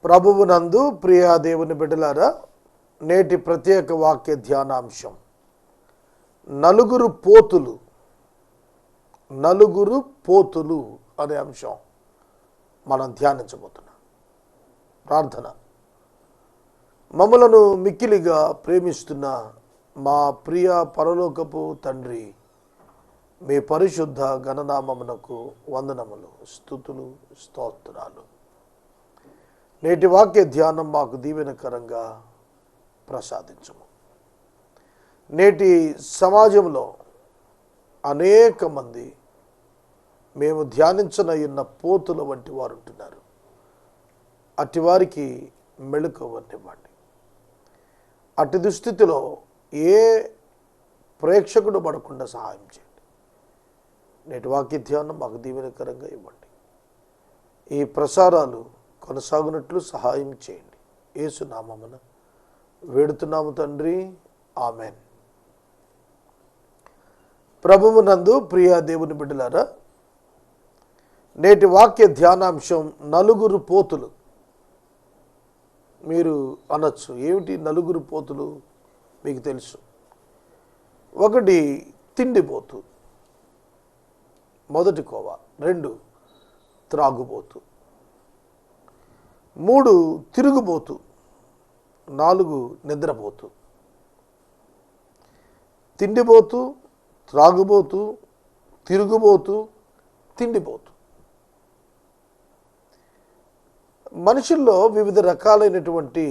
ప్రభువునందు ప్రియ దేవుని బిడ్డలారా, నేటి ప్రత్యేక వాక్య ధ్యానాంశం నలుగురు పోతులు అనే అంశం మనం ధ్యానించబోతున్నాం. ప్రార్థన. మమ్మలను మిక్కిలిగా ప్రేమిస్తున్న మా ప్రియ పరలోకపు తండ్రి, మీ పరిశుద్ధ గణనామమునకు వందనములు, స్తుతులు, స్తోత్రాలు. నేటి వాక్య ధ్యానం మాకు దీవెనకరంగా ప్రసాదించము. నేటి సమాజంలో అనేక మంది మేము ధ్యానించనయున్న పోతుల వంటి వారు ఉంటున్నారు. అట్టి వారికి మెళుకువనివ్వండి. అట్టి దుస్థితిలో ఏ ప్రేక్షకుడు పడకుండా సహాయం చేయండి. నేటి వాక్య ధ్యానం మాకు దీవెనకరంగా ఇవ్వండి. ఈ ప్రసారాలు కొనసాగునట్లు సహాయం చేయండి. యేసు నామమున వేడుతున్నాము తండ్రి, ఆమెన్. ప్రభువునందు ప్రియ దేవుని బిడ్డలారా, నేటి వాక్య ధ్యానాంశం నలుగురు పోతులు. మీరు అనొచ్చు, ఏమిటి నలుగురు పోతులు? మీకు తెలుసు. ఒకటి తిండిపోతు, మొదటి కోవ. 2 త్రాగుబోతు. 3 తిరుగుబోతు. 4 నిద్రపోతు. తిండిపోతు, త్రాగుబోతు, తిరుగుబోతు, తిండిపోతు. మనుషుల్లో వివిధ రకాలైనటువంటి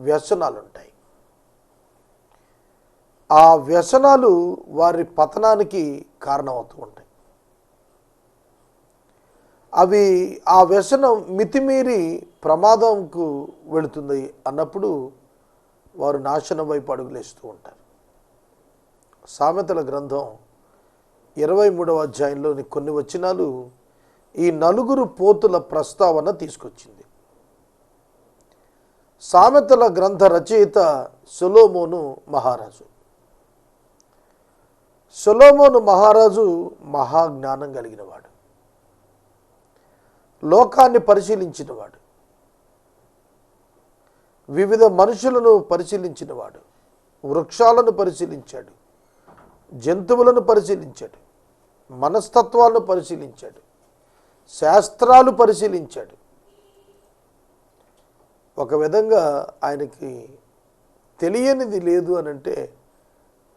వ్యసనాలు ఉంటాయి. ఆ వ్యసనాలు వారి పతనానికి కారణమవుతూ ఉంటాయి. అవి ఆ వ్యసనం మితిమీరి ప్రమాదంకు వెళుతుంది అన్నప్పుడు వారు నాశనం వైపు అడుగులేస్తూ ఉంటారు. సామెతల గ్రంథం 23వ అధ్యాయంలోని కొన్ని వచనాలు ఈ నలుగురు పోతుల ప్రస్తావన తీసుకొచ్చింది. సామెతల గ్రంథ రచయిత సొలొమోను మహారాజు. సొలొమోను మహారాజు మహాజ్ఞానం కలిగినవాడు, లోకాన్ని పరిశీలించినవాడు, వివిధ మనుషులను పరిశీలించినవాడు, వృక్షాలను పరిశీలించాడు, జంతువులను పరిశీలించాడు, మనస్తత్వాలను పరిశీలించాడు, శాస్త్రాలు పరిశీలించాడు. ఒక విధంగా ఆయనకి తెలియనిది లేదు అని అంటే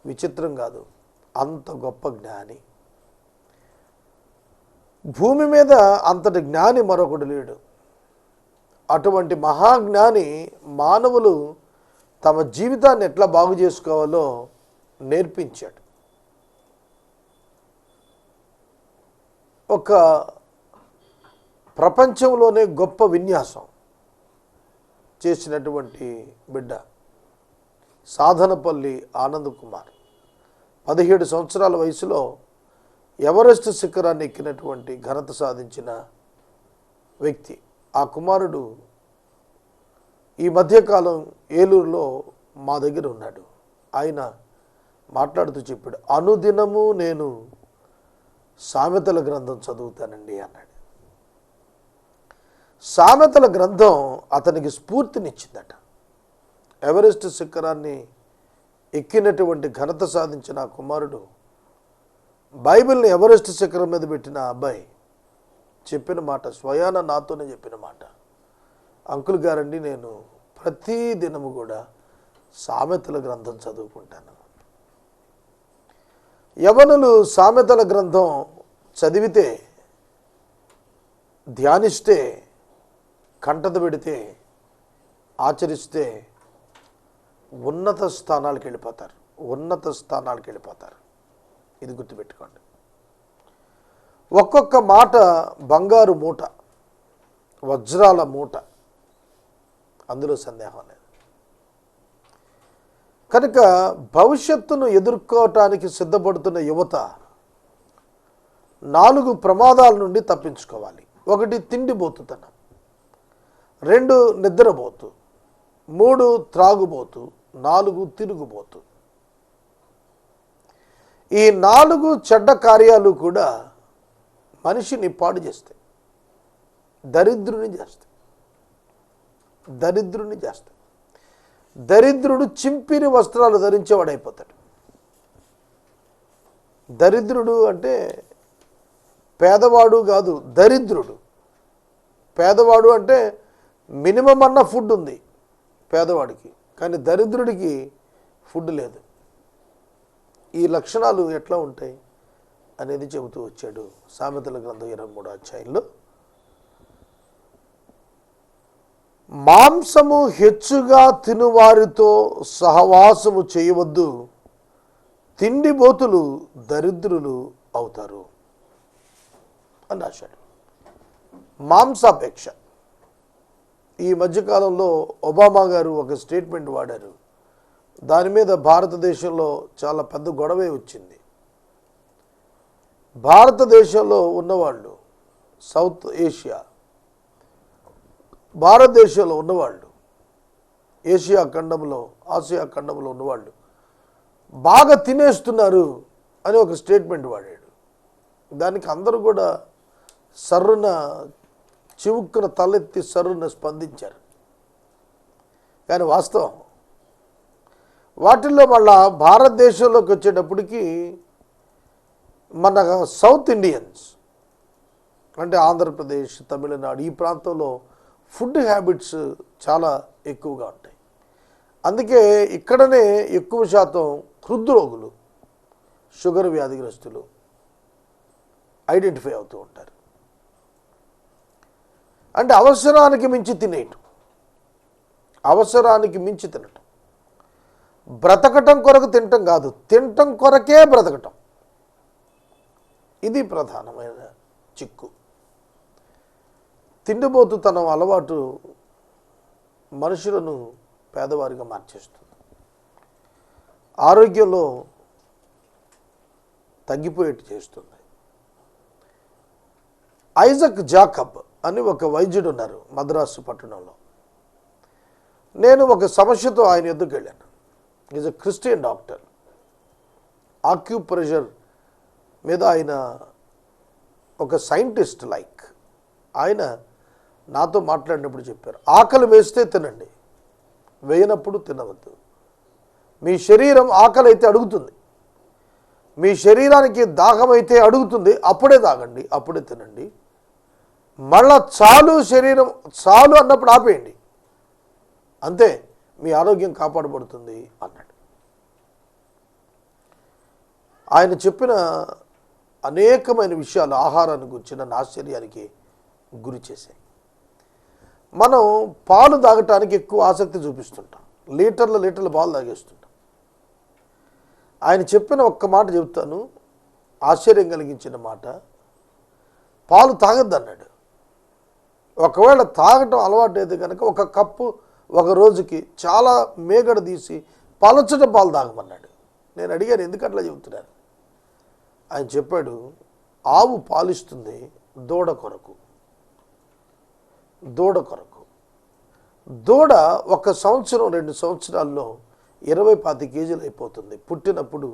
విచిత్రం కాదు. అంత గొప్ప జ్ఞాని. భూమి మీద అంతటి జ్ఞాని మరొకడు లేడు. అటువంటి మహాజ్ఞాని మానవులు తమ జీవితాన్ని ఎట్లా బాగు చేసుకోవాలో నేర్పించాడు. ఒక ప్రపంచంలోనే గొప్ప విన్యాసం చేసినటువంటి బిడ్డ సాధనపల్లి ఆనంద్ కుమార్. 17 సంవత్సరాల వయసులో ఎవరెస్ట్ శిఖరాన్ని ఎక్కినటువంటి ఘనత సాధించిన వ్యక్తి. ఆ కుమారుడు ఈ మధ్యకాలం ఏలూరులో మా దగ్గర ఉన్నాడు. ఆయన మాట్లాడుతూ చెప్పాడు, అనుదినము నేను సామెతల గ్రంథం చదువుతానండి అన్నాడు. సామెతల గ్రంథం అతనికి స్ఫూర్తినిచ్చిందట. ఎవరెస్ట్ శిఖరాన్ని ఎక్కినటువంటి ఘనత సాధించిన ఆ కుమారుడు బైబిల్ని ఎవరెస్ట్ శిఖరం మీద పెట్టిన అబ్బాయి చెప్పిన మాట, స్వయాన నాతోనే చెప్పిన మాట, అంకుల్ గారండి, నేను ప్రతి దినము కూడా సామెతల గ్రంథం చదువుకుంటాను. యవనులు సామెతల గ్రంథం చదివితే, ధ్యానిస్తే, కంటత పెడితే, ఆచరిస్తే ఉన్నత స్థానాలకు వెళ్ళిపోతారు. ఇది గుర్తుపెట్టుకోండి. ఒక్కొక్క మాట బంగారు మూట, వజ్రాల మూట, అందులో సందేహం లేదు. కనుక భవిష్యత్తును ఎదుర్కోవటానికి సిద్ధపడుతున్న యువత 4 ప్రమాదాల నుండి తప్పించుకోవాలి. 1 తిండిపోతుతనం, 2 నిద్రపోతు, 3 త్రాగుబోతు, 4 తిరుగుబోతు. ఈ 4 చెడ్డ కార్యాలు కూడా మనిషిని పాడు చేస్తాయి, దరిద్రుని చేస్తాయి. దరిద్రుని చేస్తాడు. దరిద్రుడు చింపిని వస్త్రాలు ధరించేవాడైపోతాడు. దరిద్రుడు అంటే పేదవాడు కాదు, దరిద్రుడు. పేదవాడు అంటే మినిమం అన్న ఫుడ్ ఉంది పేదవాడికి, కానీ దరిద్రుడికి ఫుడ్ లేదు. ఈ లక్షణాలు ఎట్లా ఉంటాయి అనేది చెబుతూ వచ్చాడు సామెతల గ్రంథం 23వ అధ్యాయంలో. మాంసము హెచ్చుగా తినువారితో సహవాసము చేయవద్దు, తిండిబోతులు దరిద్రులు అవుతారు అని రాశాడు. మాంసాపేక్ష. ఈ మధ్యకాలంలో ఒబామా గారు ఒక స్టేట్మెంట్ వాడారు. దాని మీద భారతదేశంలో చాలా పెద్ద గొడవే వచ్చింది. భారతదేశంలో ఉన్నవాళ్ళు, సౌత్ ఏషియా, భారతదేశంలో ఉన్నవాళ్ళు, ఏషియా ఖండంలో, ఆసియా ఖండంలో ఉన్నవాళ్ళు బాగా తినేస్తున్నారు అని ఒక స్టేట్మెంట్ వాడాడు. దానికి అందరూ కూడా సర్రున చివుక్కున తలెత్తి సర్రున స్పందించారు. కానీ వాస్తవం వాటిల్లో మళ్ళా భారతదేశంలోకి వచ్చేటప్పటికి మన సౌత్ ఇండియన్స్ అంటే ఆంధ్రప్రదేశ్, తమిళనాడు ఈ ప్రాంతంలో ఫుడ్ హ్యాబిట్స్ చాలా ఎక్కువగా ఉంటాయి. అందుకే ఇక్కడనే ఎక్కువ శాతం హృద్రోగులు, షుగర్ వ్యాధిగ్రస్తులు ఐడెంటిఫై అవుతూ ఉంటారు. అంటే అవసరానికి మించి తినేయటం, అవసరానికి మించి తినటం. బ్రతకటం కొరకు తినటం కాదు, తినటం కొరకే బ్రతకటం. ఇది ప్రధానమైన చిక్కు. తిండిబోతుతనం అలవాటు మనుషులను పేదవారిగా మార్చేస్తుంది, ఆరోగ్యంలో తగ్గిపోయేట్టు చేస్తుంది. ఐజక్ జాకబ్ అని ఒక వైద్యుడు ఉన్నారు మద్రాసు పట్టణంలో. నేను ఒక సమస్యతో ఆయన ఎదురుకు వెళ్ళాను. Is a Christian doctor. Acupressure మీద ఆయన ఒక సైంటిస్ట్ లైక్. ఆయన నాతో మాట్లాడినప్పుడు చెప్పారు, ఆకలి వేస్తే తినండి, వేయనప్పుడు తినవద్దు. మీ శరీరం ఆకలి అయితే అడుగుతుంది, మీ శరీరానికి దాహం అయితే అడుగుతుంది, అప్పుడే తాగండి, అప్పుడే తినండి. మళ్ళా చాలు, శరీరం చాలు అన్నప్పుడు ఆపేయండి, అంతే, మీ ఆరోగ్యం కాపాడబడుతుంది అన్నాడు. ఆయన చెప్పిన అనేకమైన విషయాలు ఆహారాన్ని గురించి నన్ను ఆశ్చర్యానికి గురి చేశాయి. మనం పాలు తాగటానికి ఎక్కువ ఆసక్తి చూపిస్తుంటాం, లీటర్ల పాలు తాగేస్తుంటాం. ఆయన చెప్పిన ఒక్క మాట చెప్తాను, ఆశ్చర్యం కలిగించిన మాట. పాలు తాగొద్దన్నాడు. ఒకవేళ తాగటం అలవాటు అయితే కనుక ఒక కప్పు ఒక రోజుకి చాలా మేగడ తీసి పలచట పాలు తాగమన్నాడు. నేను అడిగాను, ఎందుకు అట్లా చెబుతున్నారు? ఆయన చెప్పాడు, ఆవు పాలిస్తుంది దూడ కొరకు. దూడ కొరకు. దూడ 1 సంవత్సరం 2 సంవత్సరాల్లో 20-25 కేజీలు అయిపోతుంది. పుట్టినప్పుడు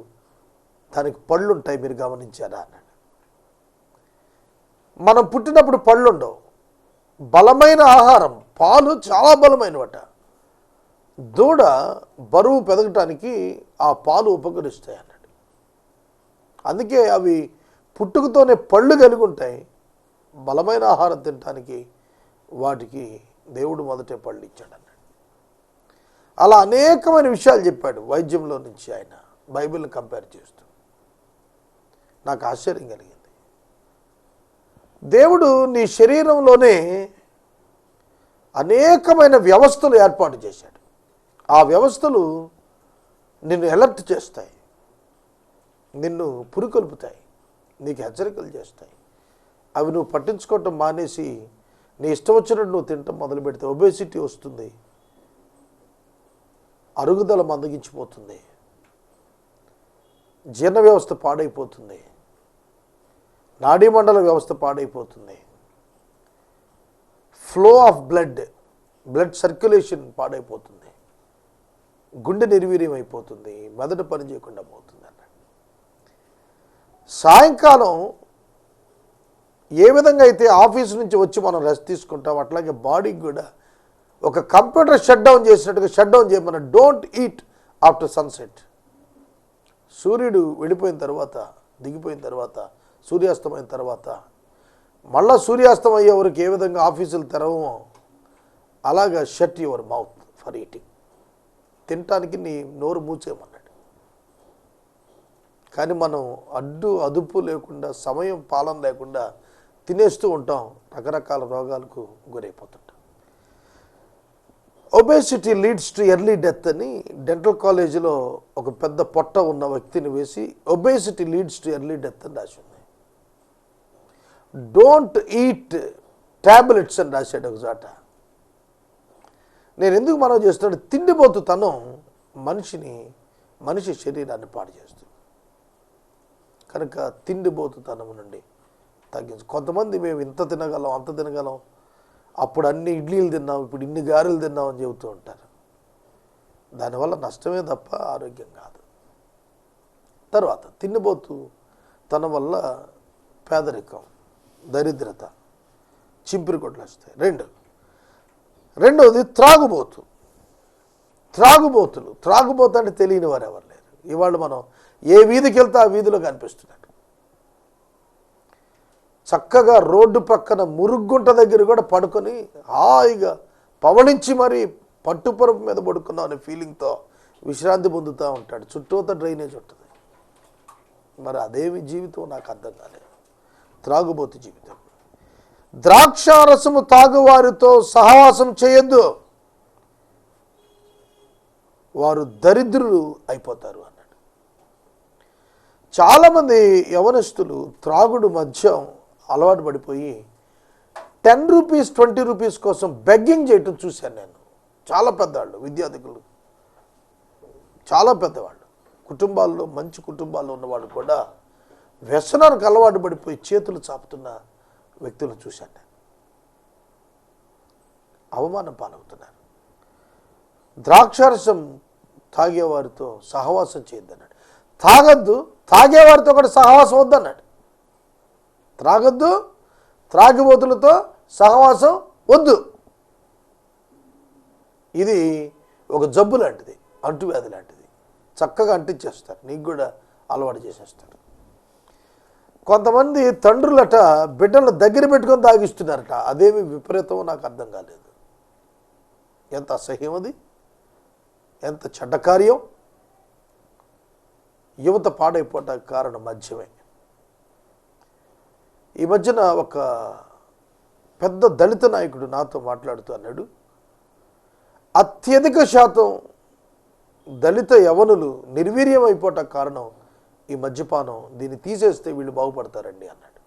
దానికి పళ్ళు ఉంటాయి, మీరు గమనించారా అన్నాడు. మనం పుట్టినప్పుడు పళ్ళు ఉండవు. బలమైన ఆహారం, పాలు చాలా బలమైనవట. దూడ బరువు పెరగటానికి ఆ పాలు ఉపకరిస్తాయి అన్నాడు. అందుకే అవి పుట్టుకతోనే పళ్ళు కలిగి ఉంటాయి. బలమైన ఆహారం తినడానికి వాటికి దేవుడు మొదటే పళ్ళు ఇచ్చాడు అన్నాడు. అలా అనేకమైన విషయాలు చెప్పాడు వైద్యంలో నుంచి ఆయన, బైబిల్ని కంపేర్ చేస్తూ. నాకు ఆశ్చర్యం కలిగింది. దేవుడు నీ శరీరంలోనే అనేకమైన వ్యవస్థలు ఏర్పాటు చేశాడు. ఆ వ్యవస్థలు నిన్ను అలర్ట్ చేస్తాయి, నిన్ను పురికొల్పుతాయి, నీకు హెచ్చరికలు చేస్తాయి. అవి నువ్వు పట్టించుకోవటం మానేసి నీ ఇష్టం వచ్చినట్టు నువ్వు తినటం మొదలు పెడితే ఒబేసిటీ వస్తుంది, అరుగుదల మందగించిపోతుంది, జీర్ణ వ్యవస్థ పాడైపోతుంది, నాడీమండల వ్యవస్థ పాడైపోతుంది, ఫ్లో ఆఫ్ బ్లడ్ సర్క్యులేషన్ పాడైపోతుంది, గుండె నిర్వీర్యం అయిపోతుంది, మెదడు పని చేయకుండా పోతుంది అన్నాడు. సాయంకాలం ఏ విధంగా అయితే ఆఫీస్ నుంచి వచ్చి మనం రెస్ట్ తీసుకుంటాం, అట్లాగే బాడీకి కూడా ఒక కంప్యూటర్ షట్ డౌన్ చేసినట్టుగా షట్ డౌన్ చేయమన్నా. Don't eat after sunset. సూర్యుడు వెళ్ళిపోయిన తర్వాత, దిగిపోయిన తర్వాత, సూర్యాస్తమైన తర్వాత, మళ్ళా సూర్యాస్తం అయ్యే వరకు ఏ విధంగా ఆఫీసులు తెరవమో అలాగా shut your mouth for eating. తినటానికి నీ నోరు మూసేయమన్నాడు. కానీ మనం అదుపు లేకుండా, సమయం పాలన లేకుండా తినేస్తూ ఉంటాం, రకరకాల రోగాలకు గురైపోతుంటాం. Obesity leads to early death అని డెంటల్ కాలేజీలో ఒక పెద్ద పొట్ట ఉన్న వ్యక్తిని వేసి obesity leads to early death అని రాసి ఉంది. డోంట్ ఈట్ ట్యాబ్లెట్స్ అని రాశాడు ఒక చోట. నేను ఎందుకు మనం చేస్తున్నాడు? తిండిపోతుతనం మనిషి శరీరాన్ని పాడు చేస్తుంది. కనుక తిండిపోతుతనం నుండి తగ్గించు. కొంతమంది మేము ఇంత తినగలం, అంత తినగలం, అప్పుడు అన్ని ఇడ్లీలు తిన్నాం, ఇప్పుడు ఇన్ని గారెలు తిన్నాం అని చెబుతూ ఉంటారు. దానివల్ల నష్టమే తప్ప ఆరోగ్యం కాదు. తర్వాత తిండిపోతు తన వల్ల పేదరికం, దరిద్రత, చింపిరికొట్లు వస్తాయి. రెండవది త్రాగుబోతు అంటే తెలియని వారు ఎవరు లేరు. ఇవాళ మనం ఏ వీధికి వెళ్తే ఆ వీధిలో కనిపిస్తున్నారు. చక్కగా రోడ్డు పక్కన మురుగుంట దగ్గర కూడా పడుకొని హాయిగా పవళించి మరీ పట్టుపరుపు మీద పడుకున్నాం అనే ఫీలింగ్తో విశ్రాంతి పొందుతూ ఉంటాడు. చుట్టూతో డ్రైనేజ్ ఉంటుంది. మరి అదేమి జీవితం నాకు అర్థం కాలేదు. త్రాగుబోతు జీవితం. ద్రాక్షారసము తాగువారితో సహవాసం చేయొద్దు, వారు దరిద్రులు అయిపోతారు అన్నాడు. చాలామంది యవనస్తులు త్రాగుడు మద్యం అలవాటు పడిపోయి 10 రూపీస్ 20 రూపీస్ కోసం బెగ్గింగ్ చేయటం చూశాను నేను. చాలా పెద్దవాళ్ళు, విద్యార్థులు, చాలా పెద్దవాళ్ళు, కుటుంబాల్లో, మంచి కుటుంబాల్లో ఉన్నవాళ్ళు కూడా వ్యసనానికి అలవాటు పడిపోయి చేతులు చాపుతున్న వ్యక్తులను చూశాను నేను. అవమానం పాలవుతున్నారు. ద్రాక్షారసం తాగేవారితో సహవాసం చేయొద్దన్నాడు. తాగొద్దు, తాగేవారితో కూడా సహవాసం వద్దన్నాడు. త్రాగొద్దు, త్రాగిబోతులతో సహవాసం వద్దు. ఇది ఒక జబ్బు లాంటిది, అంటువ్యాధి లాంటిది. చక్కగా అంటించేస్తారు, నీకు కూడా అలవాటు చేసేస్తారు. కొంతమంది తండ్రులట బిడ్డలను దగ్గర పెట్టుకొని తాగిస్తున్నారట. అదేమి విపరీతమో నాకు అర్థం కాలేదు. ఎంత అసహ్యం అది, ఎంత చెడ్డ కార్యం. యువత పాడైపోవటానికి కారణం మద్యమే. ఈ మధ్యన ఒక పెద్ద దళిత నాయకుడు నాతో మాట్లాడుతూ అన్నాడు, అత్యధిక శాతం దళిత యవనులు నిర్వీర్యం అయిపోవటానికి కారణం ఈ మద్యపానం. దీన్ని తీసేస్తే వీళ్ళు బాగుపడతారండి అన్నాడు.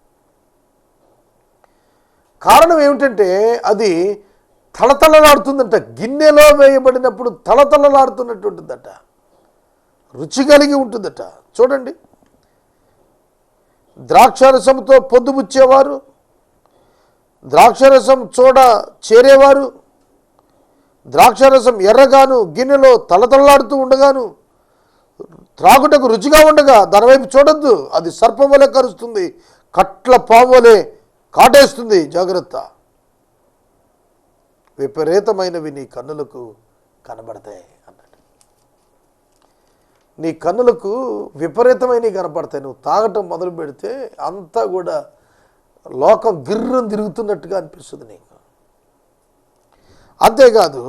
కారణం ఏమిటంటే అది తళతళలాడుతుందంట. గిన్నెలో వేయబడినప్పుడు తళతళలాడుతున్నట్టు ఉంటుందట, రుచి కలిగి ఉంటుందట. చూడండి, ద్రాక్షారసంతో పొద్దుపుచ్చేవారు, ద్రాక్షారసం చూడ చేరేవారు, ద్రాక్షారసం ఎర్రగాను గిన్నెలో తళతళలాడుతూ ఉండగాను త్రాగుటకు రుచిగా ఉండగా దాని వైపు చూడొద్దు, అది సర్పం వలె కరుస్తుంది, కట్ల పాము వలె కాటేస్తుంది, జాగ్రత్త. విపరీతమైనవి నీ కన్నులకు కనబడతాయి అన్నాడు. నీ కన్నులకు విపరీతమైనవి కనపడతాయి. నువ్వు తాగటం మొదలు పెడితే అంతా కూడా లోకం గిర్రం తిరుగుతున్నట్టుగా అనిపిస్తుంది నీకు. అంతేకాదు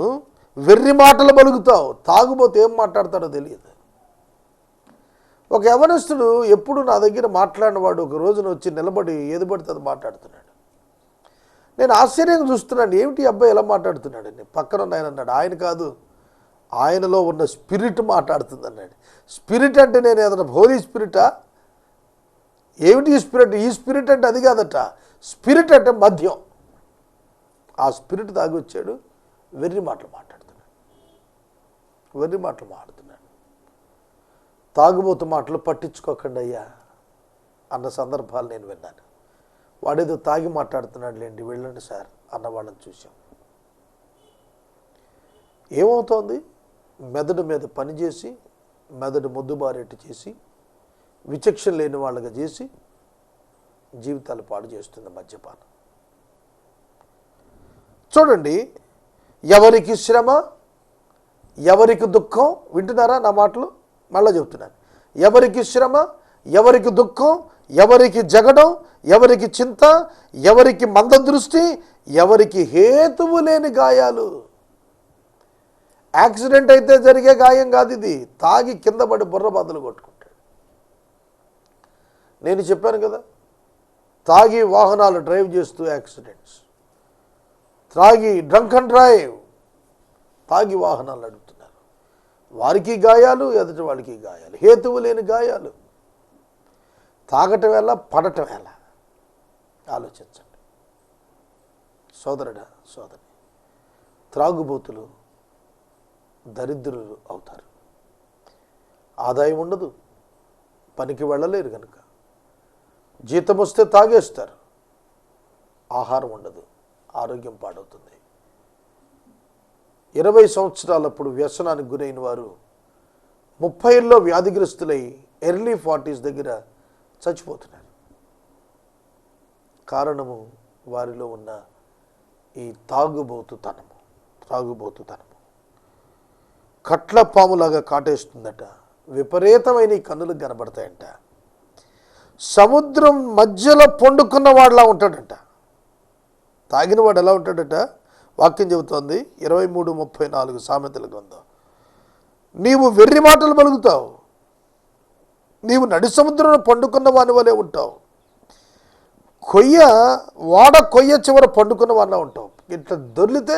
వెర్రి మాటలు పలుకుతావు. తాగుబోతే ఏం మాట్లాడతాడో తెలియదు. ఒక యవనస్తుడు ఎప్పుడు నా దగ్గర మాట్లాడినవాడు ఒక రోజున వచ్చి నిలబడి ఏది పడితే అది మాట్లాడుతున్నాడు. నేను ఆశ్చర్యంగా చూస్తున్నాను, ఏమిటి అబ్బాయి ఎలా మాట్లాడుతున్నాడని. పక్కన ఆయన అన్నాడు, ఆయన కాదు, ఆయనలో ఉన్న స్పిరిట్ మాట్లాడుతుంది అన్నాడు. స్పిరిట్ అంటే నేను ఏదైనా హోలీ స్పిరిటా? ఏమిటి ఈ స్పిరిట్? ఈ స్పిరిట్ అంటే అది కాదట. స్పిరిట్ అంటే మద్యం. ఆ స్పిరిట్ తాగి వచ్చాడు, వెర్రి మాటలు మాట్లాడుతున్నాడు. తాగుబోతు మాటలు పట్టించుకోకండి అయ్యా అన్న సందర్భాలు నేను విన్నాను. వాడేదో తాగి మాట్లాడుతున్నాడు లేండి, వెళ్ళండి సార్ అన్న వాళ్ళని చూసాం. ఏమవుతోంది? మెదడు మీద పనిచేసి, మెదడు మొద్దుబారేట్టు చేసి, విచక్షణ లేని వాళ్ళగా చేసి జీవితాలు పాడు చేస్తుంది మద్యపానం. చూడండి, ఎవరికి శ్రమ, ఎవరికి దుఃఖం, వింటున్నారా నా మాటలు? మళ్ళీ చెప్తున్నాను. ఎవరికి శ్రమ, ఎవరికి దుఃఖం, ఎవరికి జగడం, ఎవరికి చింత, ఎవరికి మందదృష్టి, ఎవరికి హేతువు లేని గాయాలు. యాక్సిడెంట్ అయితే జరిగే గాయం కాదు ఇది. తాగి కింద పడి బుర్ర బద్దలు కొట్టుకుంటాడు. నేను చెప్పాను కదా, తాగి వాహనాలు డ్రైవ్ చేస్తూ యాక్సిడెంట్స్, తాగి డ్రంక్ అండ్ డ్రైవ్, తాగి వాహనాలు నడుపుతున్నారు. వారికి గాయాలు, ఎదుటి వాళ్ళకి గాయాలు, హేతువు లేని గాయాలు. తాగటం ఎలా, పడటం ఎలా ఆలోచించండి సోదరుడా, సోదరి. త్రాగుబోతులు దరిద్రులు అవుతారు. ఆదాయం ఉండదు, పనికి వెళ్ళలేరు కనుక. జీతం వస్తే తాగేస్తారు, ఆహారం ఉండదు, ఆరోగ్యం పాడవుతుంది. 20 సంవత్సరాలప్పుడు వ్యసనానికి గురైన వారు 30లో వ్యాధిగ్రస్తులై ఎర్లీ 40s దగ్గర చచ్చిపోతున్నారు. కారణము వారిలో ఉన్న ఈ తాగుబోతుతనము. కట్ల పాములాగా కాటేస్తుందట. విపరీతమైన ఈ కన్నులకు కనబడతాయంట. సముద్రం మధ్యలో పండుకున్న వాడిలా ఉంటాడట. తాగిన వాడు ఎలా ఉంటాడట? వాక్యం చెబుతోంది 23:34 సామెతల గ్రంథం. నీవు వెర్రి మాటలు పలుకుతావు, నీవు నడి సముద్రంలో పండుకున్న వాని వలె ఉంటావు. వాడ కొయ్య చివర పండుకున్న వాడిలా ఉంటావు. ఇట్లా దొర్లితే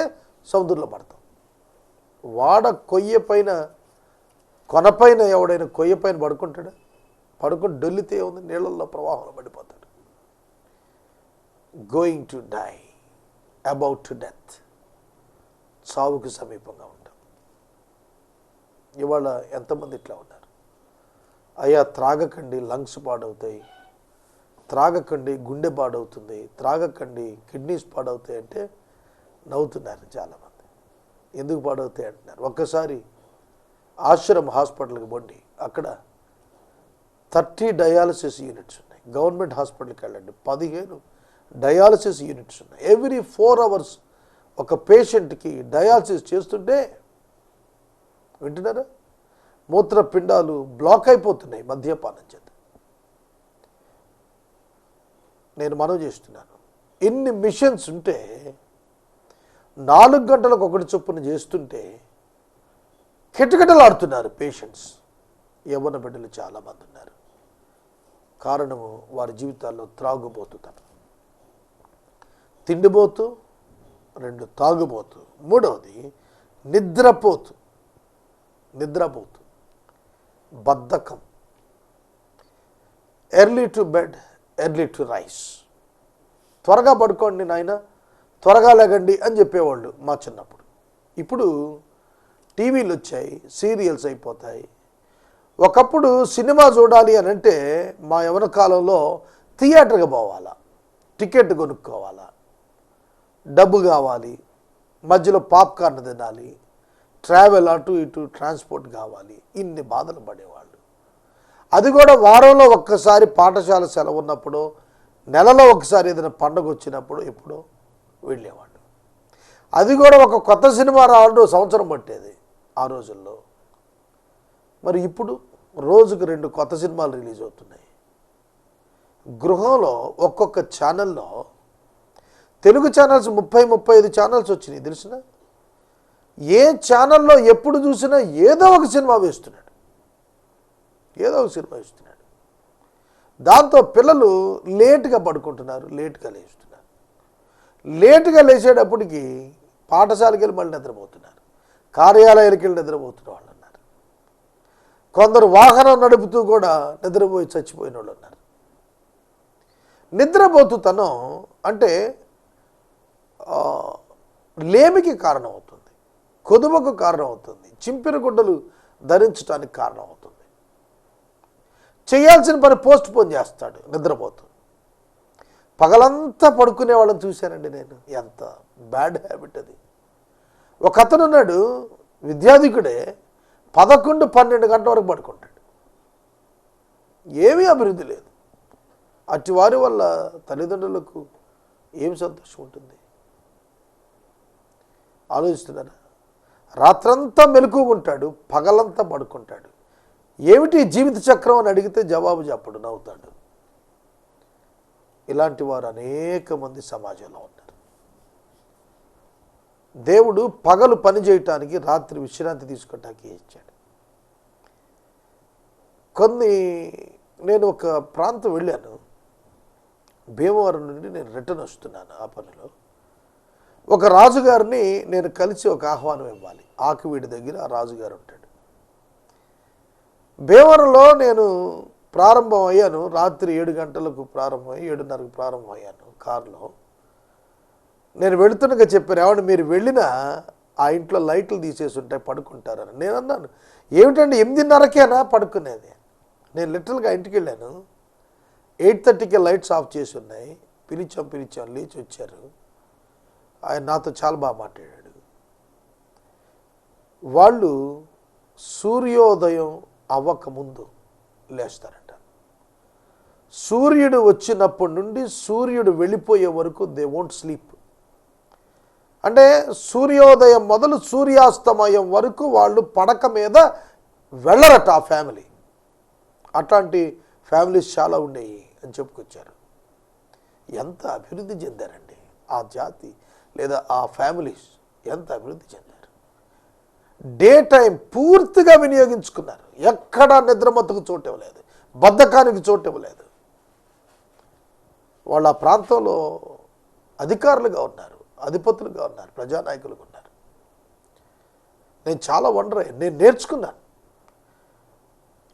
సముద్రంలో పడతావు. వాడ కొయ్య పైన, కొనపైన ఎవడైనా కొయ్య పైన పడుకుంటాడా? పడుకుని డొల్లితే ఉంది, నీళ్ళల్లో ప్రవాహంలో పడిపోతాడు. Going to die, about to death, చావుకు సమీపంగా ఉంటాం. ఇవాళ ఎంతమంది ఇట్లా ఉన్నారు? అయ్యా త్రాగకండి, లంగ్స్ పాడవుతాయి, త్రాగకండి గుండె పాడవుతుంది, త్రాగకండి కిడ్నీస్ పాడవుతాయి అంటే నవ్వుతున్నారు చాలామంది. ఎందుకు పాడవుతాయి అంటున్నారు. ఒక్కసారి ఆశ్రమ్ హాస్పిటల్కి పోండి, అక్కడ 30 డయాలసిస్ యూనిట్స్ ఉన్నాయి. గవర్నమెంట్ హాస్పిటల్కి వెళ్ళండి, 15 డయాలసిస్ యూనిట్స్ ఉన్నాయి. ఎవ్రీ 4 hours ఒక పేషెంట్కి డయాలసిస్ చేస్తుంటే, వింటున్నారా, మూత్రపిండాలు బ్లాక్ అయిపోతున్నాయి మద్యపానం చేత. నేను మనవి చేస్తున్నాను, ఇన్ని మిషన్స్ ఉంటే 4 గంటలకు ఒకటి చొప్పున చేస్తుంటే కిటకిటలాడుతున్నారు పేషెంట్స్. యవ్వన బిడ్డలు చాలామంది ఉన్నారు. కారణము వారి జీవితాల్లో త్రాగుబోతుతనం. తిండిపోతూ, 2 తాగుబోతు, 3వది నిద్రపోతు. బద్ధకం. Early to bed, early to rice. త్వరగా పడుకోండి నాయన, త్వరగా లేగండి అని చెప్పేవాళ్ళు మా చిన్నప్పుడు. ఇప్పుడు టీవీలు వచ్చాయి, సీరియల్స్ అయిపోతాయి. ఒకప్పుడు సినిమా చూడాలి అని అంటే మా యవ్వన కాలంలో థియేటర్కి పోవాలా, టికెట్ కొనుక్కోవాలా, డబ్బు కావాలి, మధ్యలో పాప్కార్న్ తినాలి, ట్రావెల్ అటు ఇటు ట్రాన్స్పోర్ట్ కావాలి. ఇన్ని బాధలు పడేవాళ్ళు. అది కూడా వారంలో ఒక్కసారి పాఠశాల సెలవు ఉన్నప్పుడు, నెలలో ఒకసారి ఏదైనా పండుగ వచ్చినప్పుడు ఎప్పుడో వెళ్ళేవాళ్ళు. అది కూడా ఒక కొత్త సినిమా రావడం సంవత్సరం పట్టేది ఆ రోజుల్లో. మరి ఇప్పుడు రోజుకు 2 కొత్త సినిమాలు రిలీజ్ అవుతున్నాయి. గృహంలో ఒక్కొక్క ఛానల్లో, తెలుగు ఛానల్స్ 30-35 ఛానల్స్ వచ్చినాయి తెలిసిన. ఏ ఛానల్లో ఎప్పుడు చూసినా ఏదో ఒక సినిమా వేస్తున్నాడు. దాంతో పిల్లలు లేటుగా పడుకుంటున్నారు, లేటుగా లేస్తున్నారు. లేటుగా లేచేటప్పటికి పాఠశాలకి వెళ్ళి మళ్ళీ నిద్రపోతున్నారు, కార్యాలయాలకు వెళ్ళి నిద్రపోతున్న వాళ్ళు ఉన్నారు. కొందరు వాహనం నడుపుతూ కూడా నిద్రపోయి చచ్చిపోయిన వాళ్ళు ఉన్నారు. నిద్రపోతుతనం అంటే లేమికి కారణం అవుతుంది, కొదువకు కారణం అవుతుంది, చింపిన గుడ్డలు ధరించడానికి కారణం అవుతుంది. చేయాల్సిన పని పోస్ట్ పోన్ చేస్తాడు నిద్రపోతూ. పగలంతా పడుకునే వాళ్ళని చూశానండి నేను. ఎంత బ్యాడ్ హ్యాబిట్ అది. ఒక అతను ఉన్నాడు, విద్యాధికుడే, 11-12 గంటల వరకు పడుకుంటాడు. ఏమీ అభివృద్ధి లేదు. అట్టి వారి వల్ల తల్లిదండ్రులకు ఏం సంతోషం ఉంటుంది? ఆలోచిస్తున్నారా? రాత్రంతా మెలకువగా పగలంతా పడుకుంటాడు. ఏమిటి జీవిత చక్రం అని అడిగితే జవాబు చెప్పడు, నవ్వుతాడు. ఇలాంటి వారు అనేక మంది సమాజంలో ఉన్నారు. దేవుడు పగలు పని చేయటానికి, రాత్రి విశ్రాంతి తీసుకోవటానికి ఇచ్చాడు. నేను ఒక ప్రాంతం వెళ్ళాను, భీమవరం నుండి నేను రిటర్న్ వస్తున్నాను. ఆ పనిలో ఒక రాజుగారిని నేను కలిసి ఒక ఆహ్వానం ఇవ్వాలి. ఆకివీడి దగ్గర ఆ రాజుగారు ఉంటాడు. భీమవరంలో నేను ప్రారంభం అయ్యాను. రాత్రి 7 గంటలకు ప్రారంభమై 7:30కు ప్రారంభం అయ్యాను కారులో. నేను వెళుతుండగా చెప్పారు, ఏమంటే మీరు వెళ్ళినా ఆ ఇంట్లో లైట్లు తీసేసి ఉంటాయి, పడుకుంటారని. నేను అన్నాను, ఏమిటండి 8:30కేనా పడుకునేది? నేను లిటరల్గా ఇంటికి వెళ్ళాను. 8:30కే లైట్స్ ఆఫ్ చేసి ఉన్నాయి. పిలిచాం లేచి వచ్చారు. ఆయన నాతో చాలా బాగా మాట్లాడాడు. వాళ్ళు సూర్యోదయం అవ్వకముందు లేస్తారట. సూర్యుడు వచ్చినప్పటి నుండి సూర్యుడు వెళ్ళిపోయే వరకు దే వోంట్ స్లీప్. అంటే సూర్యోదయం మొదలు సూర్యాస్తమయం వరకు వాళ్ళు పడక మీద వెళ్ళరట ఆ ఫ్యామిలీ. అట్లాంటి ఫ్యామిలీస్ చాలా ఉండేవి అని చెప్పుకొచ్చారు. ఎంత అభివృద్ధి చెందారండి ఆ జాతి లేదా ఆ ఫ్యామిలీస్, ఎంత అభివృద్ధి చెందారు. డే టైం పూర్తిగా వినియోగించుకున్నారు. ఎక్కడా నిద్రమత్తుకు చోటు ఇవ్వలేదు, బద్ధకానికి చోటు ఇవ్వలేదు. వాళ్ళ ఆ ప్రాంతంలో అధికారులుగా ఉన్నారు, అధిపతులుగా ఉన్నారు, ప్రజానాయకులుగా ఉన్నారు. నేను చాలా వండర్ అయ్యాను. నేను నేర్చుకున్నాను.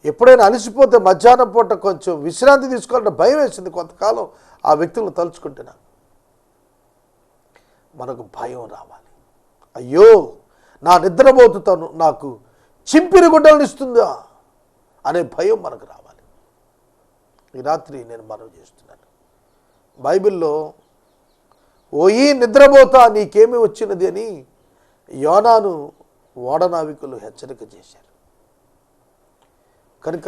ఎప్పుడైనా అలసిపోతే మధ్యాహ్నం పూట కొంచెం విశ్రాంతి తీసుకోవాలంటే భయం వేసింది కొంతకాలం ఆ వ్యక్తులను తలుచుకుంటున్నా. మనకు భయం రావాలి. అయ్యో నా నిద్రపోతుతాను నాకు చింపిరి గుడ్డలను ఇస్తుందా అనే భయం మనకు రావాలి. ఈ రాత్రి నేను మనవి చేస్తున్నాను, బైబిల్లో ఓయి నిద్రపోతా నీకేమి వచ్చినది అని యోనాను ఓడనావికులు హెచ్చరిక చేశారు. కనుక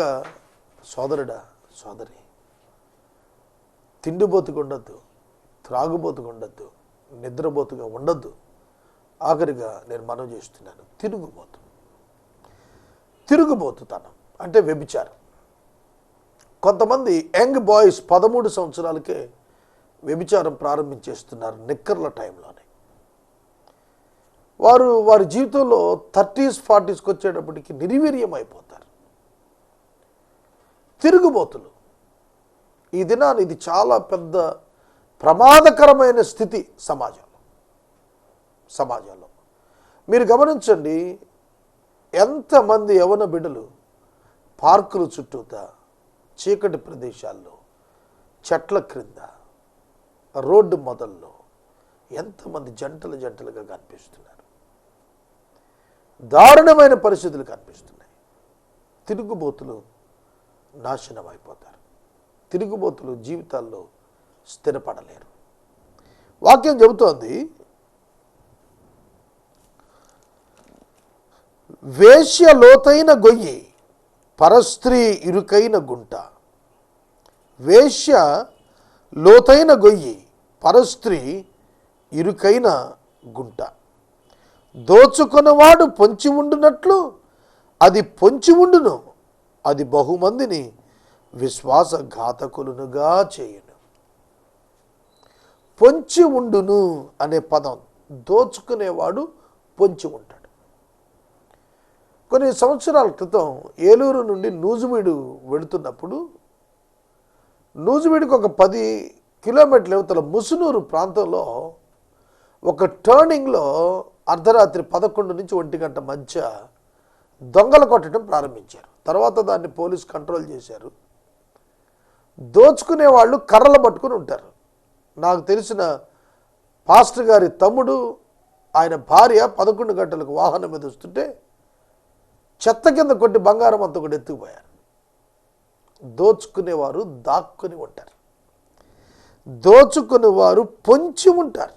సోదరుడా సోదరి, తిండిబోతుగా ఉండొద్దు, త్రాగుబోతుగా ఉండొద్దు, నిద్రబోతుగా ఉండొద్దు. ఆఖరిగా నేను మనవి చేస్తున్నాను, తిరుగుబోతుతనం అంటే వ్యభిచారం. కొంతమంది యంగ్ బాయ్స్ 13 సంవత్సరాలకే వ్యభిచారం ప్రారంభించేస్తున్నారు నిక్కర్ల టైంలోనే. వారి జీవితంలో 30s 40sకి వచ్చేటప్పటికి నిర్వీర్యం అయిపోతారు. తిరుగుబోతులు ఈ దినాన్ని ఇది చాలా పెద్ద ప్రమాదకరమైన స్థితి సమాజంలో. మీరు గమనించండి, ఎంతమంది యవన బిడ్డలు పార్కులు చుట్టూతా, చీకటి ప్రదేశాల్లో, చెట్ల క్రింద, రోడ్డు మొదల్లో ఎంతమంది జంటలుగా కనిపిస్తున్నారు. దారుణమైన పరిస్థితులు కనిపిస్తున్నాయి. తిరుగుబోతులు నాశనం అయిపోతారు. తిరుగుబోతులు జీవితాల్లో స్థిరపడలేరు. వాక్యం చెబుతోంది, వేశ్య లోతైన గొయ్యి, పరస్త్రీ ఇరుకైన గుంట. వేశ్య లోతైన గొయ్యి, పరస్త్రీ ఇరుకైన గుంట. దోచుకున్నవాడు పొంచి ఉండునట్లు అది పొంచి ఉండును, అది బహుమందిని విశ్వాసఘాతకులునుగా చేయును. పొంచి ఉండును అనే పదం, దోచుకునేవాడు పొంచి ఉంటాడు. కొన్ని సంవత్సరాల క్రితం ఏలూరు నుండి నూజివీడు వెళుతున్నప్పుడు, నూజివీడుకు ఒక 10 కిలోమీటర్ల యువతల ముసునూరు ప్రాంతంలో ఒక టర్నింగ్లో అర్ధరాత్రి 11 నుంచి 1 గంట మధ్య దొంగలు కొట్టడం ప్రారంభించారు. తర్వాత దాన్ని పోలీసు కంట్రోల్ చేశారు. దోచుకునే వాళ్ళు కర్రలు పట్టుకుని ఉంటారు. నాకు తెలిసిన పాస్టర్ గారి తమ్ముడు, ఆయన భార్య 11 గంటలకు వాహనం మీద వస్తుంటే చెత్త కింద కొట్టి బంగారం అంతా కూడా ఎత్తుకుపోయారు. దోచుకునేవారు దాక్కుని ఉంటారు, దోచుకునేవారు పొంచి ఉంటారు.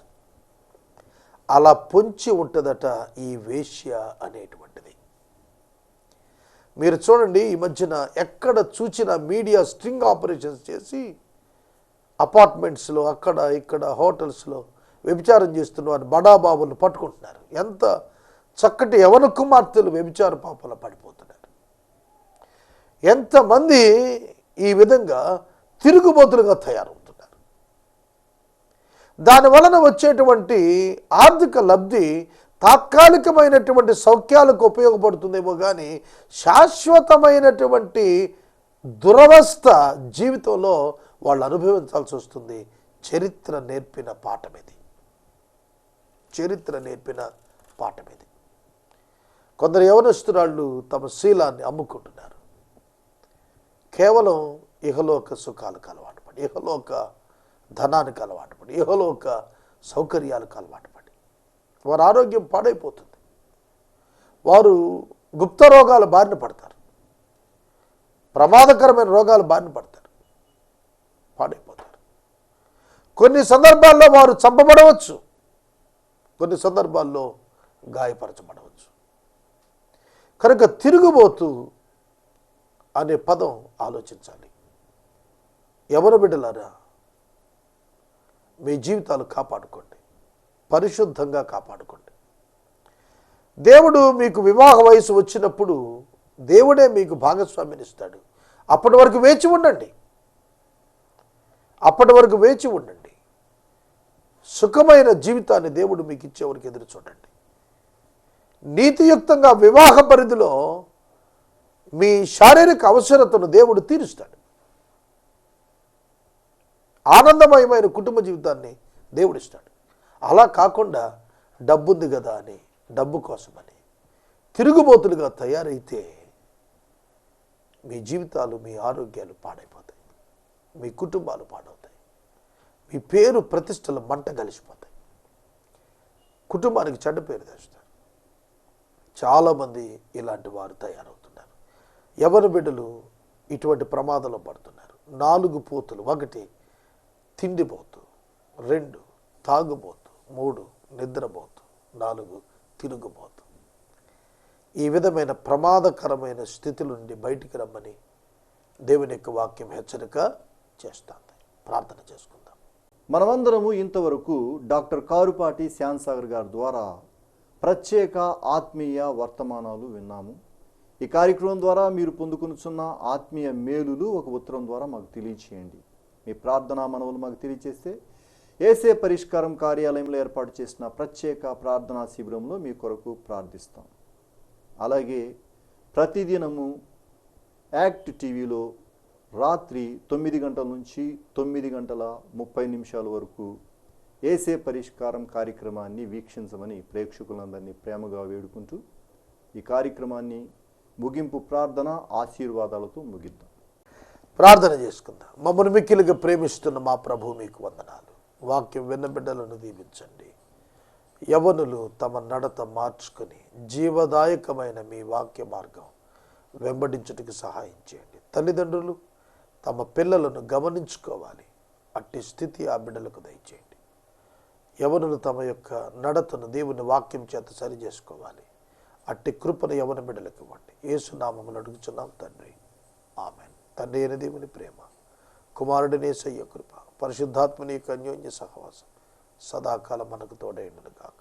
అలా పొంచి ఉంటుందట ఈ వేశ్య అనేటువంటిది. మీరు చూడండి, ఈ మధ్యన ఎక్కడ చూసిన మీడియా స్ట్రింగ్ ఆపరేషన్స్ చేసి అపార్ట్మెంట్స్లో, అక్కడ ఇక్కడ హోటల్స్లో వ్యభిచారం చేస్తున్న వారు బడాబాబులను పట్టుకుంటున్నారు. ఎంత చక్కటి యవన కుమార్తెలు వ్యభిచార పాపంలో పడిపోతున్నారు. ఎంతమంది ఈ విధంగా తిరుగుబోతులుగా తయారవుతున్నారు. దాని వలన వచ్చేటువంటి ఆర్థిక లబ్ధి తాత్కాలికమైనటువంటి సౌఖ్యాలకు ఉపయోగపడుతుందేమో కానీ శాశ్వతమైనటువంటి దురవస్థ జీవితంలో వాళ్ళు అనుభవించాల్సి వస్తుంది. చరిత్ర నేర్పిన పాఠం ఇది. చరిత్ర నేర్పిన పాఠం ఇది. కొందరు యవనస్తురాళ్ళు తమ శీలాన్ని అమ్ముకుంటున్నారు. కేవలం ఇహలోక సుఖాలకు అలవాటు పడి, ఇహలోక ధనానికి అలవాటు పడి, ఇహలోక సౌకర్యాలకు అలవాటు పడి వారి ఆరోగ్యం పాడైపోతుంది. వారు గుప్త రోగాల బారిన పడతారు. ప్రమాదకరమైన రోగాల బారిన పడతారు, పాడైపోతారు. కొన్ని సందర్భాల్లో వారు చంపబడవచ్చు, కొన్ని సందర్భాల్లో గాయపరచబడవచ్చు. కనుక తిరుగుబోతు అనే పదం ఆలోచించాలి. యవన బిడ్డలారా, మీ జీవితాలు కాపాడుకోండి, పరిశుద్ధంగా కాపాడుకోండి. దేవుడు మీకు వివాహ వయసు వచ్చినప్పుడు దేవుడే మీకు భాగస్వామిని ఇస్తాడు. అప్పటి వరకు వేచి ఉండండి. అప్పటి వరకు వేచి ఉండండి. సుఖమైన జీవితాన్ని దేవుడు మీకు ఇచ్చేవరకు ఎదురు చూడండి. నీతియుక్తంగా వివాహ పరిధిలో మీ శారీరక అవసరతను దేవుడు తీరుస్తాడు. ఆనందమయమైన కుటుంబ జీవితాన్ని దేవుడు ఇస్తాడు. అలా కాకుండా డబ్బుంది కదా అని, డబ్బు కోసమని తిరుగుబోతులుగా తయారైతే మీ జీవితాలు, మీ ఆరోగ్యాలు పాడైపోతాయి, మీ కుటుంబాలు పాడవుతాయి, మీ పేరు ప్రతిష్టలు మంట కలిసిపోతాయి, కుటుంబానికి చెడ్డ పేరు తెస్తారు. చాలామంది ఇలాంటి వారు తయారవుతున్నారు. యవన బిడ్డలు ఇటువంటి ప్రమాదంలో పడుతున్నారు. 4 పోతులు: 1 తిండిపోతు, 2 తాగుబోతు, 3 నిద్రపోతు, 4 తిరుగుబోతు. ఈ విధమైన ప్రమాదకరమైన స్థితి నుండి బయటికి రమ్మని దేవుని యొక్క వాక్యం హెచ్చరిక చేస్తుంది. ప్రార్థన చేసుకుందాం. మనమందరము ఇంతవరకు డాక్టర్ కారుపాటి శ్యాన్సాగర్ గారి ద్వారా ప్రత్యేక ఆత్మీయ వర్తమానాలు విన్నాము. ఈ కార్యక్రమం ద్వారా మీరు పొందుకునుచున్న ఆత్మీయ మేలులు ఒక ఉత్తరం ద్వారా మాకు తెలియచేయండి. మీ ప్రార్థనా మనవులు మాకు తెలియచేస్తే ఏసే పరిష్కారం కార్యాలయంలో ఏర్పాటు చేసిన ప్రత్యేక ప్రార్థనా శిబిరంలో మీ కొరకు ప్రార్థిస్తాం. అలాగే ప్రతిదినము యాక్ట్ టీవీలో రాత్రి 9 గంటల నుంచి 9:30 వరకు ఏసే పరిష్కారం కార్యక్రమాన్ని వీక్షించమని ప్రేక్షకులందరినీ ప్రేమగా వేడుకుంటూ ఈ కార్యక్రమాన్ని ముగింపు ప్రార్థన ఆశీర్వాదాలతో ముగిద్దాం. ప్రార్థన చేసుకుందాం. మమ్మల్ని మిక్కిలిగా ప్రేమిస్తున్న మా ప్రభు మీకు వందనాలు. వాక్యం విన్న బిడ్డలను దీవించండి. యవనులు తమ నడత మార్చుకొని జీవదాయకమైన మీ వాక్య మార్గం వెంబడించుటకు సహాయం చేయండి. తల్లిదండ్రులు తమ పిల్లలను గమనించుకోవాలి. అట్టి స్థితి ఆ బిడ్డలకు దయచేయండి. యవనులు తమ యొక్క నడతను దేవుని వాక్యం చేత సరి చేసుకోవాలి. అట్టి కృపను యవన బిడ్డలకు ఇవ్వండి. యేసు నామములో అడుగుచున్నాం తండ్రి, ఆమేన్. తండ్రి అయిన దేవుని ప్రేమ, కుమారుడిని యేసయ్య కృప, పరిశుద్ధాత్మని యొక్క అన్యోన్య సహవాసం సదాకాలం మనకు తోడైండును గాక.